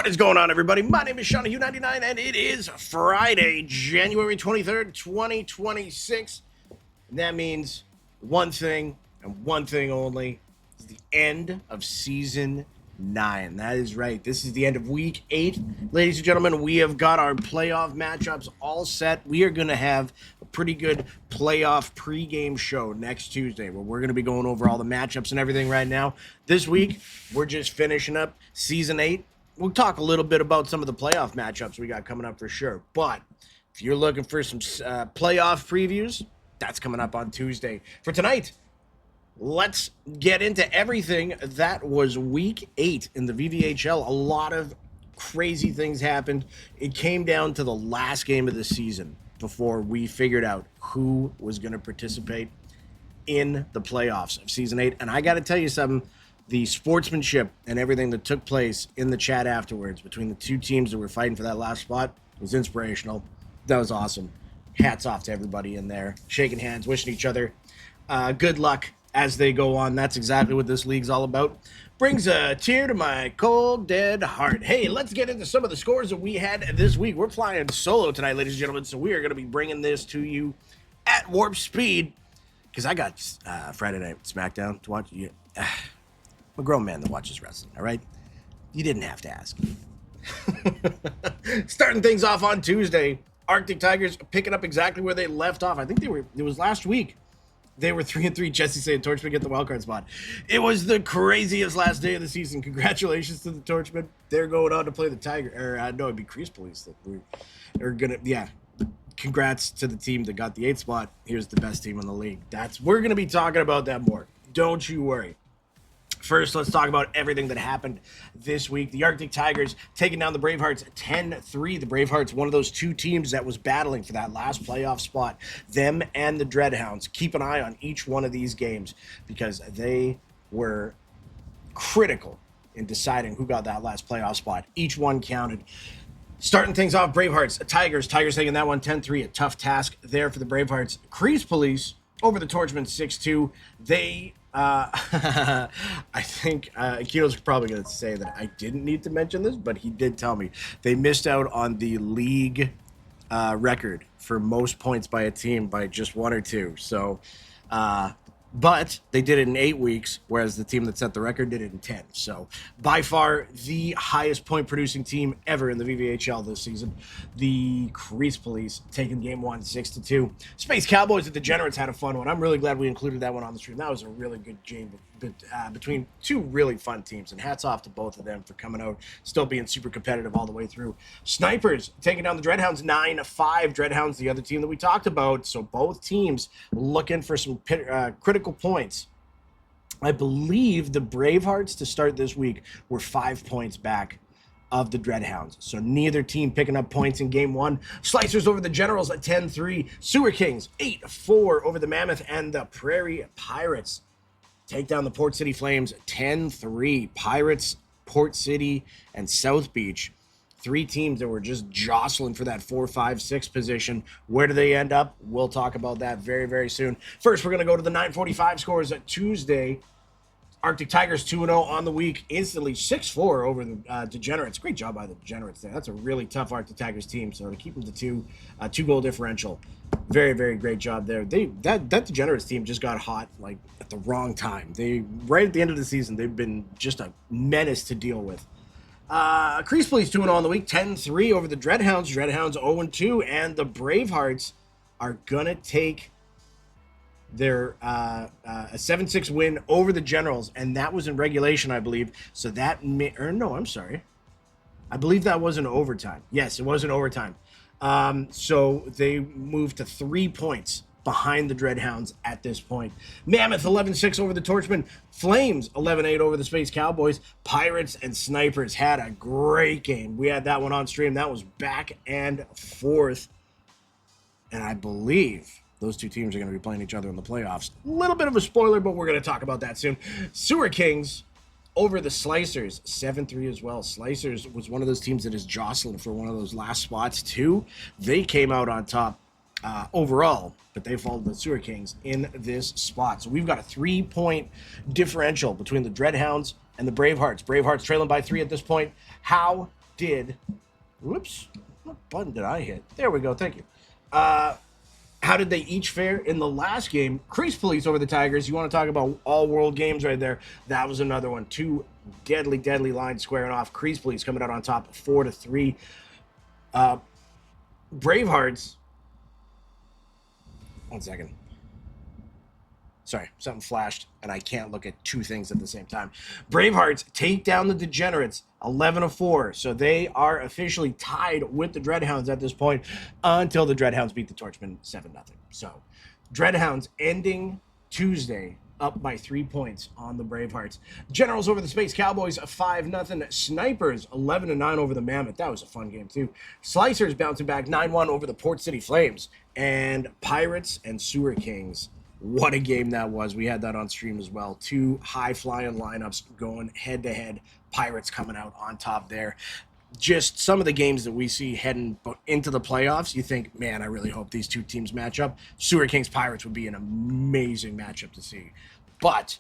What is going on, everybody? My name is Shawnee99, and it is Friday, January 23rd, 2026. And that means one thing, and one thing only, is the end of Season 9. That is right. This is the end of Week 8. Ladies and gentlemen, we have got our playoff matchups all set. We are going to have a pretty good playoff pregame show next Tuesday, where we're going to be going over all the matchups and everything right now. This week, we're just finishing up Season 8. We'll talk a little bit about some of the playoff matchups we got coming up for sure. But if you're looking for some playoff previews, that's coming up on Tuesday. For tonight, let's get into everything that was Week 8 in the VVHL. A lot of crazy things happened. It came down to the last game of the season before we figured out who was going to participate in the playoffs of Season 8. And I got to tell you something. The sportsmanship and everything that took place in the chat afterwards between the two teams that were fighting for that last spot was inspirational. That was awesome. Hats off to everybody in there, shaking hands, wishing each other good luck as they go on. That's exactly what this league's all about. Brings a tear to my cold, dead heart. Hey, let's get into some of the scores that we had this week. We're flying solo tonight, ladies and gentlemen, so we are going to be bringing this to you at warp speed because I got Friday Night SmackDown to watch. I'm a grown man that watches wrestling, all right? You didn't have to ask. Starting things off on Tuesday, Arctic Tigers picking up exactly where they left off. I think it was last week. They were 3-3. Jesse saying Torchman get the wildcard spot. It was the craziest last day of the season. Congratulations to the Torchmen. They're going on to play the Tiger. No, it'd be Crease Police that are gonna. Yeah, congrats to the team that got the 8th spot. Here's the best team in the league. We're gonna be talking about that more. Don't you worry. First, let's talk about everything that happened this week. The Arctic Tigers taking down the Bravehearts 10-3. The Bravehearts, one of those two teams that was battling for that last playoff spot. Them and the Dreadhounds. Keep an eye on each one of these games because they were critical in deciding who got that last playoff spot. Each one counted. Starting things off, Bravehearts, Tigers. Tigers taking that one 10-3. A tough task there for the Bravehearts. Crease Police over the Torchmen 6-2. They... I think Kino's probably going to say that I didn't need to mention this, but he did tell me they missed out on the league record for most points by a team by just 1 or 2. So, but they did it in 8 weeks, whereas the team that set the record did it in 10. So, by far the highest point-producing team ever in the VVHL this season. The Crease Police taking game 1 6-2. Space Cowboys and Degenerates had a fun one. I'm really glad we included that one on the stream. That was a really good game between two really fun teams, and hats off to both of them for coming out, still being super competitive all the way through. Snipers taking down the Dreadhounds 9-5. Dreadhounds, the other team that we talked about. So both teams looking for some critical points. I believe the Bravehearts to start this week were 5 points back of the Dreadhounds. So neither team picking up points in game 1. Slicers over the Generals at 10-3. Sewer Kings 8-4 over the Mammoth, and the Prairie Pirates take down the Port City Flames 10-3. Pirates, Port City, and South Beach. 3 teams that were just jostling for that 4, 5, 6 position. Where do they end up? We'll talk about that very, very soon. First, we're going to go to the 9:45 scores at Tuesday. Arctic Tigers 2-0 on the week, instantly 6-4 over the Degenerates. Great job by the Degenerates there. That's a really tough Arctic Tigers team. So to keep them to 2-goal differential, very, very great job there. That Degenerates team just got hot like at the wrong time. Right at the end of the season, they've been just a menace to deal with. Crease Police 2-0 on the week, 10-3 over the Dreadhounds. Dreadhounds 0-2, and the Bravehearts are gonna take their a 7-6 win over the Generals, and that was in regulation, I believe. So that I'm sorry. I believe that was in overtime. Yes, it was in overtime. So they moved to 3 points behind the Dreadhounds at this point. Mammoth 11-6 over the Torchmen. Flames 11-8 over the Space Cowboys. Pirates and Snipers had a great game. We had that one on stream. That was back and forth. And I believe those two teams are going to be playing each other in the playoffs. A little bit of a spoiler, but we're going to talk about that soon. Sewer Kings over the Slicers, 7-3 as well. Slicers was one of those teams that is jostling for one of those last spots too. They came out on top overall, but they followed the Sewer Kings in this spot. So we've got a 3-point differential between the Dreadhounds and the Bravehearts. Bravehearts trailing by 3 at this point. How did... Whoops. What button did I hit? There we go. Thank you. How did they each fare in the last game? Crease Police over the Tigers. You want to talk about all-world games right there. That was another one. Two deadly, deadly lines squaring off. Crease Police coming out on top 4-3. Bravehearts. One second. Sorry, something flashed, and I can't look at two things at the same time. Bravehearts take down the Degenerates 11-4. So they are officially tied with the Dreadhounds at this point until the Dreadhounds beat the Torchmen 7-0. So Dreadhounds ending Tuesday up by 3 points on the Bravehearts. Generals over the Space Cowboys 5-0. Snipers 11-9 over the Mammoth. That was a fun game too. Slicers bouncing back 9-1 over the Port City Flames. And Pirates and Sewer Kings. What a game that was. We had that on stream as well. Two high-flying lineups going head-to-head. Pirates coming out on top there. Just some of the games that we see heading into the playoffs, you think, man, I really hope these two teams match up. Sewer Kings Pirates would be an amazing matchup to see. But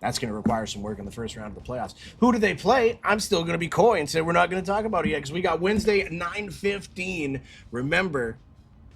that's going to require some work in the first round of the playoffs. Who do they play? I'm still going to be coy and say we're not going to talk about it yet because we got Wednesday at 9:15. Remember,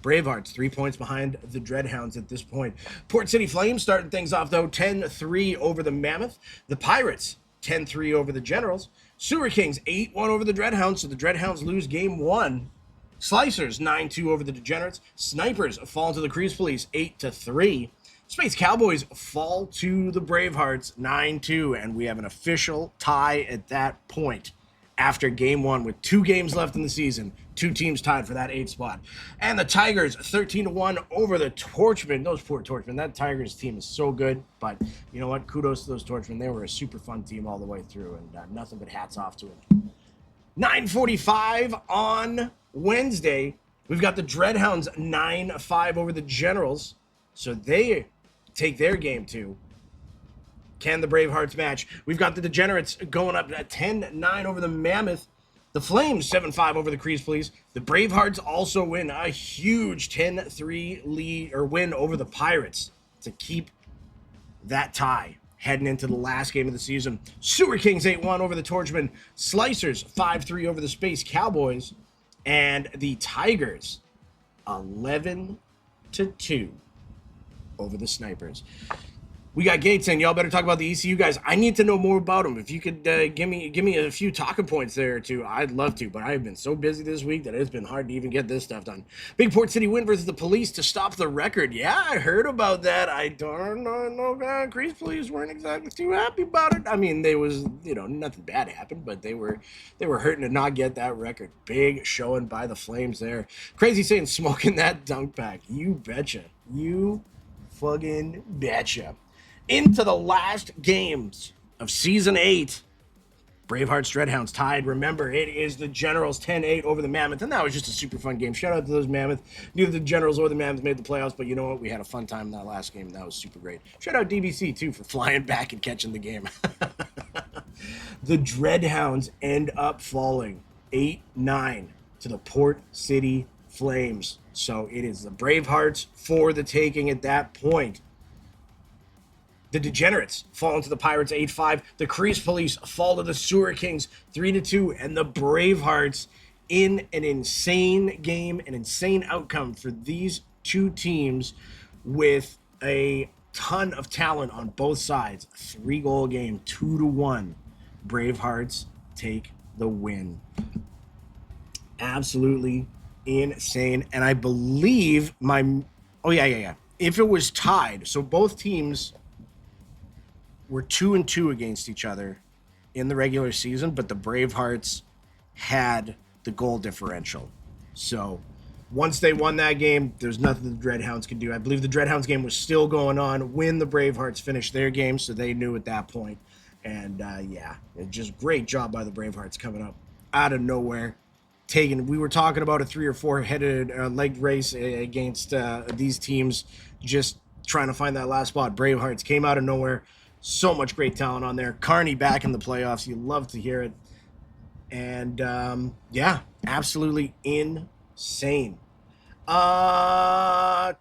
Bravehearts 3 points behind the Dreadhounds at this point. Port City Flames starting things off, though, 10-3 over the Mammoth. The Pirates 10-3 over the Generals. Sewer Kings 8-1 over the Dreadhounds, so the Dreadhounds lose game 1. Slicers 9-2 over the Degenerates. Snipers fall to the Crease Police 8-3. Space Cowboys fall to the Bravehearts 9-2, and we have an official tie at that point after game 1 with 2 games left in the season. 2 teams tied for that 8th spot. And the Tigers 13-1 over the Torchmen. Those poor Torchmen. That Tigers team is so good, but you know what? Kudos to those Torchmen. They were a super fun team all the way through, and nothing but hats off to them. 9:45 on Wednesday. We've got the Dreadhounds 9-5 over the Generals, so they take their game 2. Can the Bravehearts match? We've got the Degenerates going up at 10-9 over the Mammoth. The Flames 7-5 over the Crease Police. The Bravehearts also win a huge 10-3 lead or win over the Pirates to keep that tie heading into the last game of the season. Sewer Kings 8-1 over the Torchmen. Slicers 5-3 over the Space Cowboys. And the Tigers 11-2 over the Snipers. We got Gates in. Y'all better talk about the ECU guys. I need to know more about them. If you could give me a few talking points there or two, I'd love to. But I have been so busy this week that it's been hard to even get this stuff done. Big Port City win versus the Police to stop the record. Yeah, I heard about that. I don't know. Crease Police weren't exactly too happy about it. I mean, they was, nothing bad happened, but they were hurting to not get that record. Big showing by the Flames there. Crazy saying smoking that dunk pack. You betcha. You fucking betcha. Into the last games of Season 8. Bravehearts, Dreadhounds tied. Remember, it is the Generals 10-8 over the Mammoth, and that was just a super fun game. Shout out to those Mammoth. Neither the Generals or the Mammoth made the playoffs, but you know what? We had a fun time in that last game. That was super great. Shout out DBC, too, for flying back and catching the game. The Dreadhounds end up falling 8-9 to the Port City Flames. So it is the Bravehearts for the taking at that point. The Degenerates fall into the Pirates 8-5. The Crease Police fall to the Sewer Kings 3-2. And the Bravehearts in an insane game, an insane outcome for these two teams with a ton of talent on both sides. 3-goal game, 2-1. Bravehearts take the win. Absolutely insane. And I believe if it was tied, so both teams were 2-2 against each other in the regular season, but the Bravehearts had the goal differential. So once they won that game, there's nothing the Dreadhounds could do. I believe the Dreadhounds game was still going on when the Bravehearts finished their game, so they knew at that point. And just great job by the Bravehearts coming up out of nowhere. We were talking about a 3 or 4 headed leg race against these teams, just trying to find that last spot. Bravehearts came out of nowhere. So much great talent on there. Carney back in the playoffs. You love to hear it. And, absolutely insane. Torchmen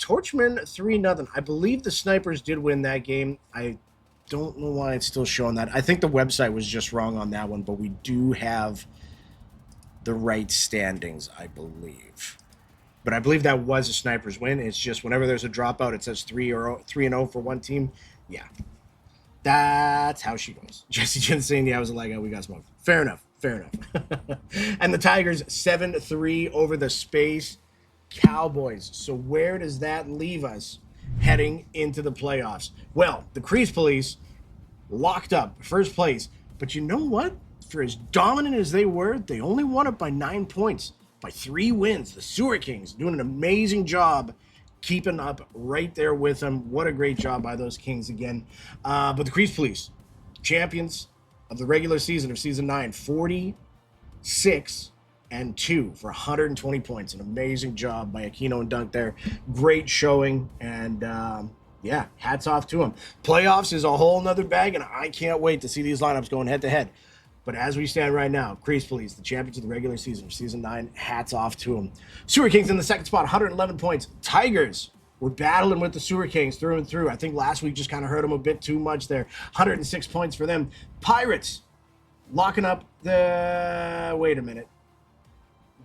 3-0. I believe the Snipers did win that game. I don't know why it's still showing that. I think the website was just wrong on that one, but we do have the right standings, I believe. But I believe that was a Snipers win. It's just whenever there's a dropout, it says 3-0 for one team. Yeah, that's how she goes. Jesse Jen saying, yeah, I was like, oh, we got smoked. Fair enough. And the Tigers 7-3 over the Space Cowboys. So where does that leave us heading into the playoffs? Well, the Crease Police locked up first place. But you know what? For as dominant as they were, they only won it by 9 points, by 3 wins. The Sewer Kings doing an amazing job keeping up right there with them. What a great job by those Kings again. But the Crease Police, champions of the regular season of season 9, 46-2 for 120 points. An amazing job by Aquino and Dunk there. Great showing, and yeah, hats off to them. Playoffs is a whole nother bag, and I can't wait to see these lineups going head to head. But as we stand right now, Crease Police, the champions of the regular season of season 9, hats off to them. Sewer Kings in the second spot, 111 points. Tigers were battling with the Sewer Kings through and through. I think last week just kind of hurt them a bit too much there. 106 points for them. Pirates locking up the... Wait a minute.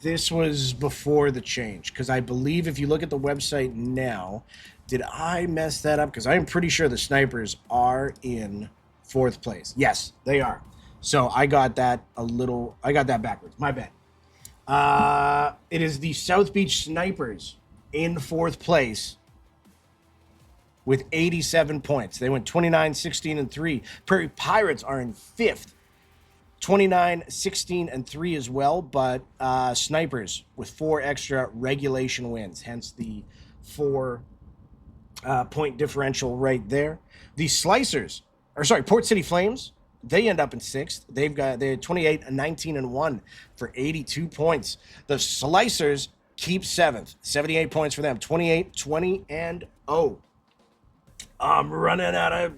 This was before the change, because I believe if you look at the website now, did I mess that up? Because I'm pretty sure the Snipers are in 4th place. Yes, they are. So I got that backwards. My bad. It is the South Beach Snipers in 4th place with 87 points. They went 29-16-3. Prairie Pirates are in 5th, 29-16-3 as well, but Snipers with 4 extra regulation wins, hence the 4 point differential right there. The Port City Flames, they end up in 6th. They're 28-19-1 for 82 points. The Slicers keep 7th, 78 points for them, 28-20-0. I'm running out of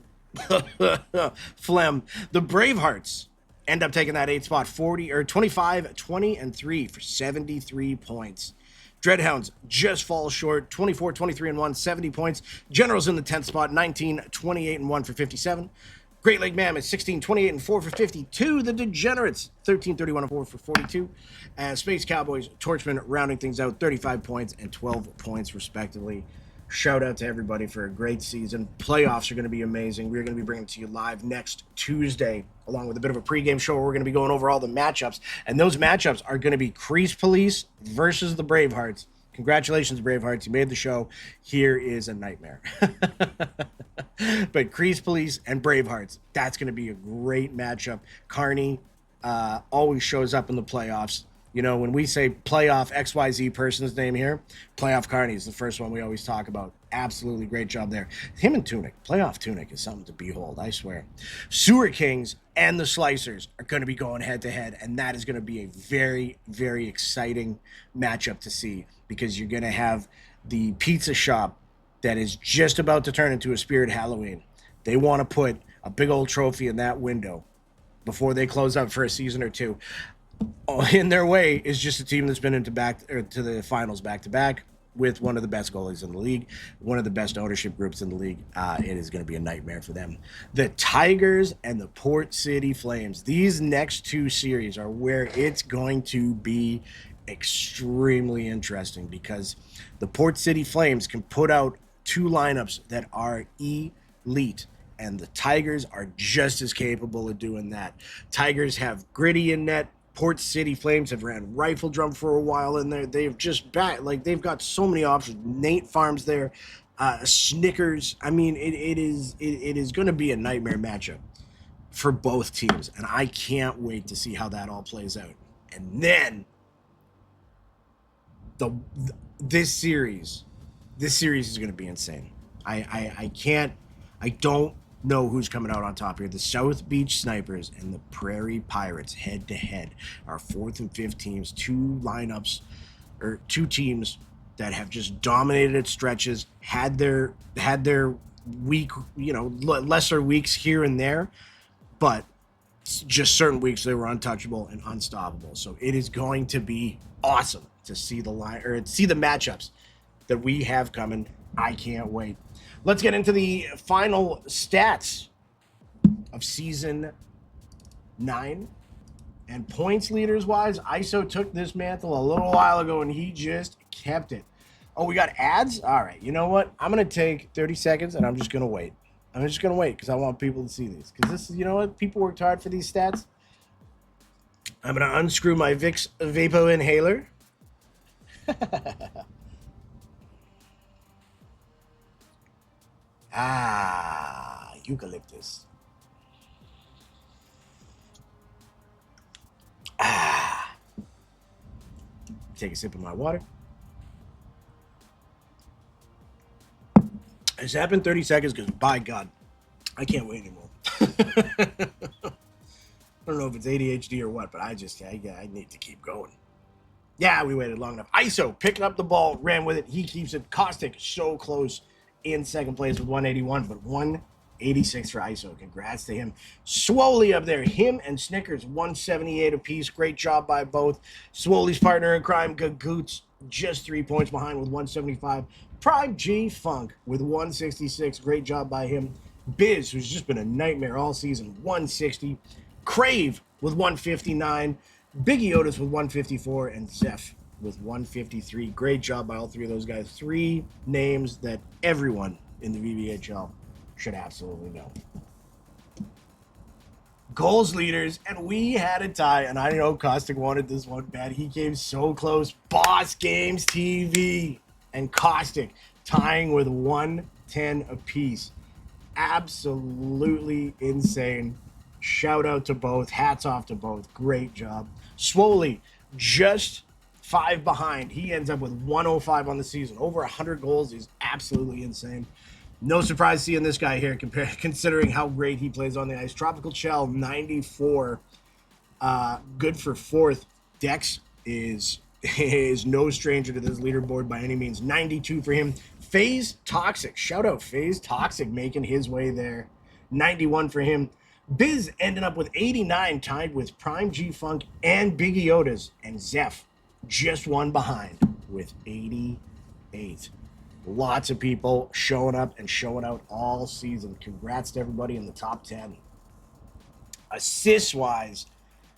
phlegm. The Bravehearts end up taking that 8th spot, 25-20-3 for 73 points. Dreadhounds just fall short, 24-23-1, 70 points. Generals in the 10th spot, 19-28-1 for 57. Great Lake Mammoths, 16-28-4 for 52. The Degenerates, 13-31-4 for 42. And Space Cowboys, Torchman rounding things out, 35 points and 12 points respectively. Shout out to everybody for a great season. Playoffs are going to be amazing. We're going to be bringing it to you live next Tuesday, along with a bit of a pregame show where we're going to be going over all the matchups. And those matchups are going to be Crease Police versus the Bravehearts. Congratulations, Bravehearts. You made the show. Here is a nightmare. But Crease Police and Bravehearts, that's going to be a great matchup. Carney always shows up in the playoffs. You know, when we say playoff XYZ person's name here, Playoff Carney is the first one we always talk about. Absolutely great job there. Him and Tunic, Playoff Tunic is something to behold, I swear. Sewer Kings and the Slicers are going to be going head-to-head, and that is going to be a very, very exciting matchup to see, because you're going to have the pizza shop that is just about to turn into a Spirit Halloween. They want to put a big old trophy in that window before they close up for a season or two. In their way is just a team that's been to the finals back-to-back with one of the best goalies in the league, one of the best ownership groups in the league. It is going to be a nightmare for them. The Tigers and the Port City Flames, these next 2 series are where it's going to be extremely interesting, because the Port City Flames can put out 2 lineups that are elite, and the Tigers are just as capable of doing that. Tigers have Gritty in net. Port City Flames have ran Rifle Drum for a while in there. They've just they've got so many options. Nate Farms there, Snickers. I mean, it is going to be a nightmare matchup for both teams, and I can't wait to see how that all plays out. And then this series is going to be insane. I don't know who's coming out on top here. The South Beach Snipers and the Prairie Pirates head to head are 4th and 5th teams, 2 teams that have just dominated at stretches, had their weak, lesser weeks here and there, but just certain weeks they were untouchable and unstoppable. So it is going to be awesome to see the matchups that we have coming. I can't wait. Let's get into the final stats of Season 9 And points leaders wise, ISO took this mantle a little while ago and he just kept it. Oh, we got ads? All right, you know what? I'm going to take 30 seconds and I'm just going to wait. I'm just going to wait because I want people to see these. Because this is, you know what? People worked hard for these stats. I'm going to unscrew my Vicks Vapo inhaler. Eucalyptus. Take a sip of my water. It's happened 30 seconds because, by God, I can't wait anymore. I don't know if it's ADHD or what, but I need to keep going. Yeah, we waited long enough. ISO picking up the ball, ran with it. He keeps it. Caustic so close in second place with 181, but 186 for ISO. Congrats to him. Swoley up there. Him and Snickers, 178 apiece. Great job by both. Swoley's partner in crime, Gagoots, just 3 points behind with 175. Prime G Funk with 166. Great job by him. Biz, who's just been a nightmare all season, 160. Crave with 159. Biggie Otis with 154. And Zeph with 153. Great job by all three of those guys. Three names that everyone in the VVHL should absolutely know. Goals leaders, and we had a tie, and I know Caustic wanted this one bad. He came so close. Boss Games TV and Caustic tying with 110 apiece. Absolutely insane. Shout out to both. Hats off to both. Great job. Swoley, just 5 behind. He ends up with 105 on the season. Over 100 goals is absolutely insane. No surprise seeing this guy here, considering how great he plays on the ice. Tropical Shell, 94. Good for 4th. Dex is no stranger to this leaderboard by any means. 92 for him. FaZe Toxic. Shout out FaZe Toxic making his way there. 91 for him. Biz ended up with 89, tied with Prime G Funk and Biggie Otis. And Zeph just one behind with 88. Lots of people showing up and showing out all season. Congrats to everybody in the top 10. Assists-wise,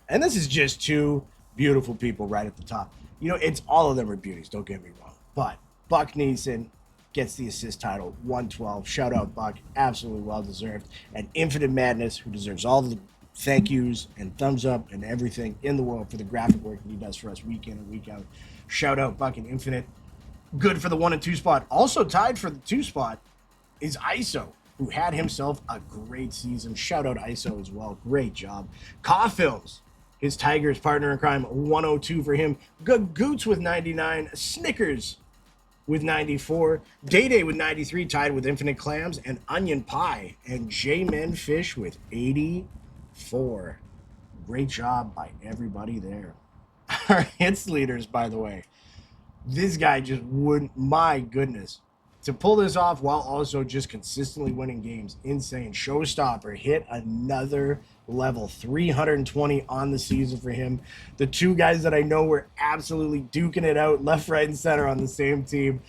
and this is just 2 beautiful people right at the top. You know, it's all of them are beauties, don't get me wrong. But Buck Neeson gets the assist title, 112. Shout out, Buck. Absolutely well-deserved. And Infinite Madness, who deserves all the thank yous and thumbs up and everything in the world for the graphic work that he does for us week in and week out. Shout out, Buck and Infinite. Good for the 1 and 2 spot. Also tied for the 2 spot is ISO, who had himself a great season. Shout out ISO as well. Great job. Caw Films, his Tigers partner in crime, 102 for him. Gagoots with 99. Snickers with 94. Day with 93, tied with Infinite Clams. And Onion Pie and J-Men Fish with 84. Great job by everybody there. Our hits leaders, by the way. This guy just wouldn't, my goodness. To pull this off while also just consistently winning games, insane. Showstopper hit another level, 320 on the season for him. The 2 guys that I know were absolutely duking it out left, right, and center on the same team.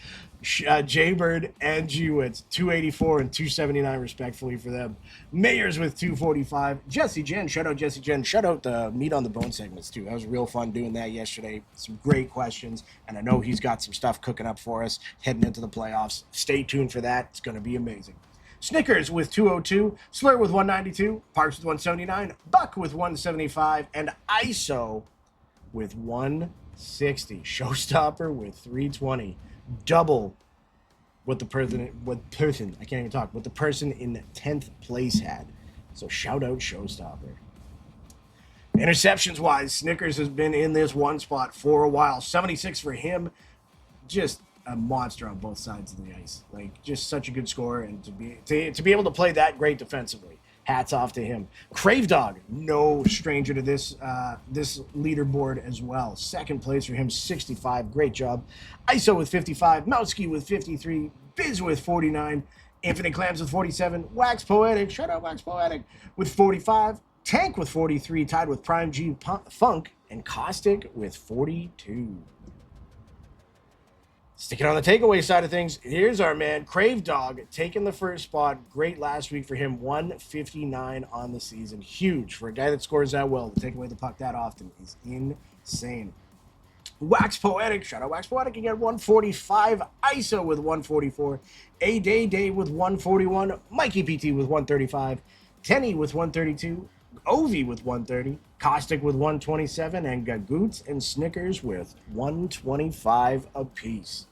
Jaybird and G-Wits, 284 and 279 respectfully for them. Mayors with 245. Jesse Jen, shout out Jesse Jen. Shout out the Meat on the Bone segments too. That was real fun doing that yesterday. Some great questions, and I know he's got some stuff cooking up for us heading into the playoffs. Stay tuned for that. It's going to be amazing. Snickers with 202, Slur with 192, Parks with 179, Buck with 175, and ISO with 160. Showstopper with 320. Double what the person in 10th place had. So shout out Showstopper. Interceptions wise, Snickers has been in this one spot for a while. 76 for him. Just a monster on both sides of the ice. Like, just such a good scorer, and to be able to play that great defensively. Hats off to him. Crave Dog, no stranger to this this leaderboard as well. 2nd place for him, 65. Great job. ISO with 55. Mouski with 53. Biz with 49. Infinite Clams with 47. Wax Poetic, shout out Wax Poetic, with 45. Tank with 43, tied with Prime G Funk. And Caustic with 42. Sticking on the takeaway side of things, here's our man, Crave Dog, taking the first spot. Great last week for him, 159 on the season. Huge for a guy that scores that well. To take away the puck that often is insane. Wax Poetic, shout out Wax Poetic again, 145. ISO with 144. A Day with 141. Mikey PT with 135. Tenny with 132. Ovi with 130. Caustic with 127. And Gagoots and Snickers with 125 apiece.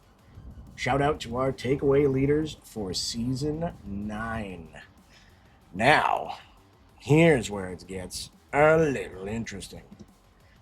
Shout out to our takeaway leaders for season 9. Now, here's where it gets a little interesting.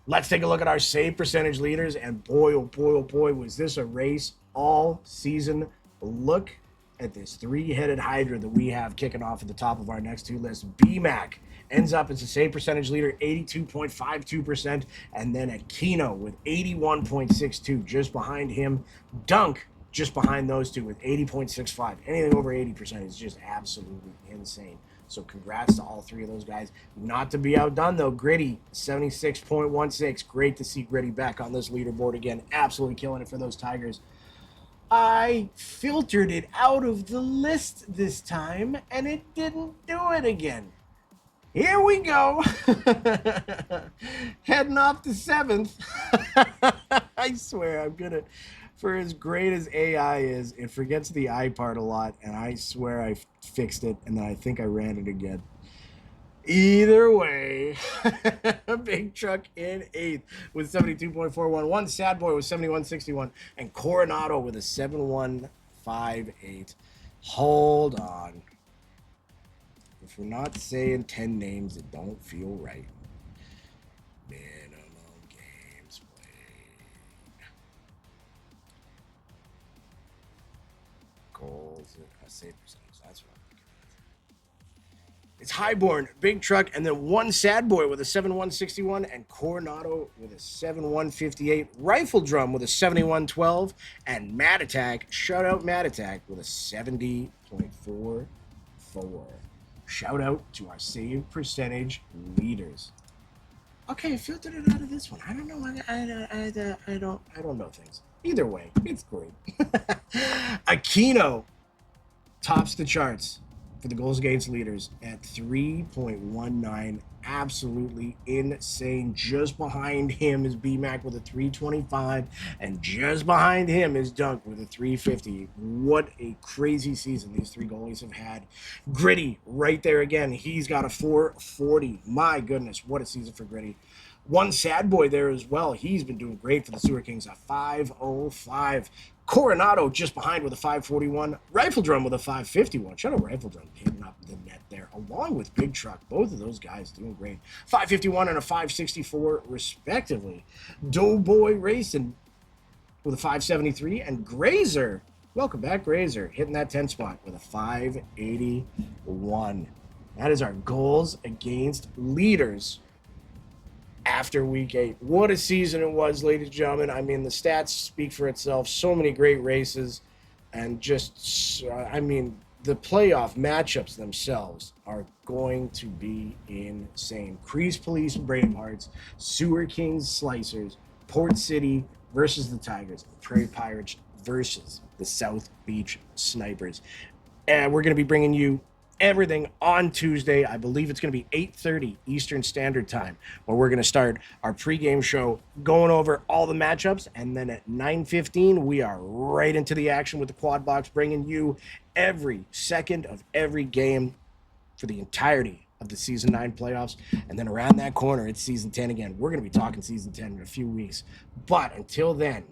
Let's take a look at our save percentage leaders, and boy, oh boy, oh boy, was this a race all season. Look at this three-headed hydra that we have kicking off at the top of our next two lists. BMAC ends up as a save percentage leader, 82.52%, and then Aquino with 81.62, just behind him. Dunk just behind those two with 80.65. Anything over 80% is just absolutely insane. So congrats to all three of those guys. Not to be outdone, though, Gritty, 76.16. Great to see Gritty back on this leaderboard again. Absolutely killing it for those Tigers. I filtered it out of the list this time, and it didn't do it again. Here we go. Heading off to 7th. I swear I'm going to... For as great as AI is, it forgets the I part a lot, and I swear I fixed it, and then I think I ran it again. Either way, Big Truck in 8th with 72.41. One Sad Boy with 71.61, and Coronado with a 71.58. Hold on. If we're not saying 10 names, it don't feel right. Minimum games played. Goals, save percentage. That's what I'm looking at. It's Highborn, Big Truck, and then one Sad Boy with a 71.61, and Coronado with a 71.58. Rifle Drum with a 71.12, and Mad Attack, shout out Mad Attack, with a 70.44. Shout out to our save percentage leaders. Okay, I filtered it out of this one. I don't know. I don't know things. Either way, it's great. Aquino tops the charts for the goals against leaders at 3.19. Absolutely insane. Just behind him is BMAC with a 325, and just behind him is Dunk with a 350. What a crazy season these three goalies have had. Gritty right there again. He's got a 440. My goodness, what a season for Gritty. One Sad Boy there as well. He's been doing great for the Sewer Kings, a 505. Coronado just behind with a 541. Rifle Drum with a 551. Shout out Rifle Drum hitting up the net there, along with Big Truck. Both of those guys doing great. 551 and a 564 respectively. Doughboy Racing with a 573. And Grazer, welcome back Grazer, hitting that 10 spot with a 581. That is our goals against leaders after week 8. What a season it was, ladies and gentlemen. I mean, the stats speak for itself. So many great races, and just, I mean, the playoff matchups themselves are going to be insane. Crease Police Bravehearts, Sewer Kings Slicers, Port City versus the Tigers, Prairie Pirates versus the South Beach Snipers. And we're going to be bringing you everything on Tuesday. I believe it's going to be 8:30 Eastern Standard Time, where we're going to start our pregame show going over all the matchups, and then at 9:15 we are right into the action with the Quad Box, bringing you every second of every game for the entirety of the Season 9 playoffs. And then around that corner, it's Season 10 again. We're going to be talking Season 10 in a few weeks, but until then,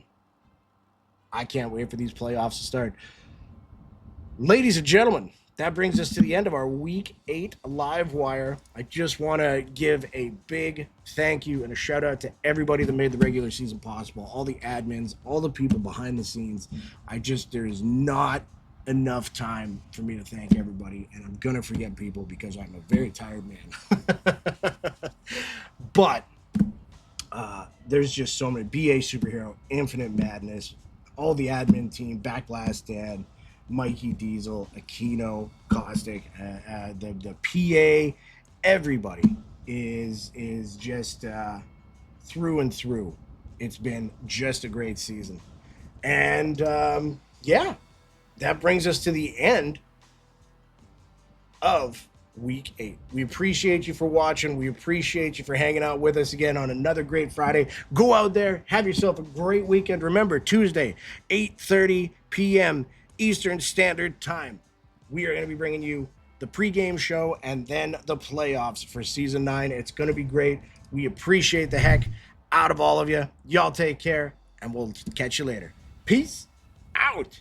I can't wait for these playoffs to start. Ladies and gentlemen, that brings us to the end of our Week 8 Live Wire. I just want to give a big thank you and a shout out to everybody that made the regular season possible, all the admins, all the people behind the scenes. There's not enough time for me to thank everybody, and I'm going to forget people because I'm a very tired man. But there's just so many. BA Superhero, Infinite Madness, all the admin team, Backlash Dad, Mikey Diesel, Aquino, Caustic, the PA, everybody is just through and through. It's been just a great season. And yeah, that brings us to the end of week 8. We appreciate you for watching. We appreciate you for hanging out with us again on another great Friday. Go out there, have yourself a great weekend. Remember, Tuesday, 8:30 p.m. Eastern Standard Time. We are going to be bringing you the pregame show and then the playoffs for season 9. It's going to be great. We appreciate the heck out of all of you. Y'all take care, and we'll catch you later. Peace out.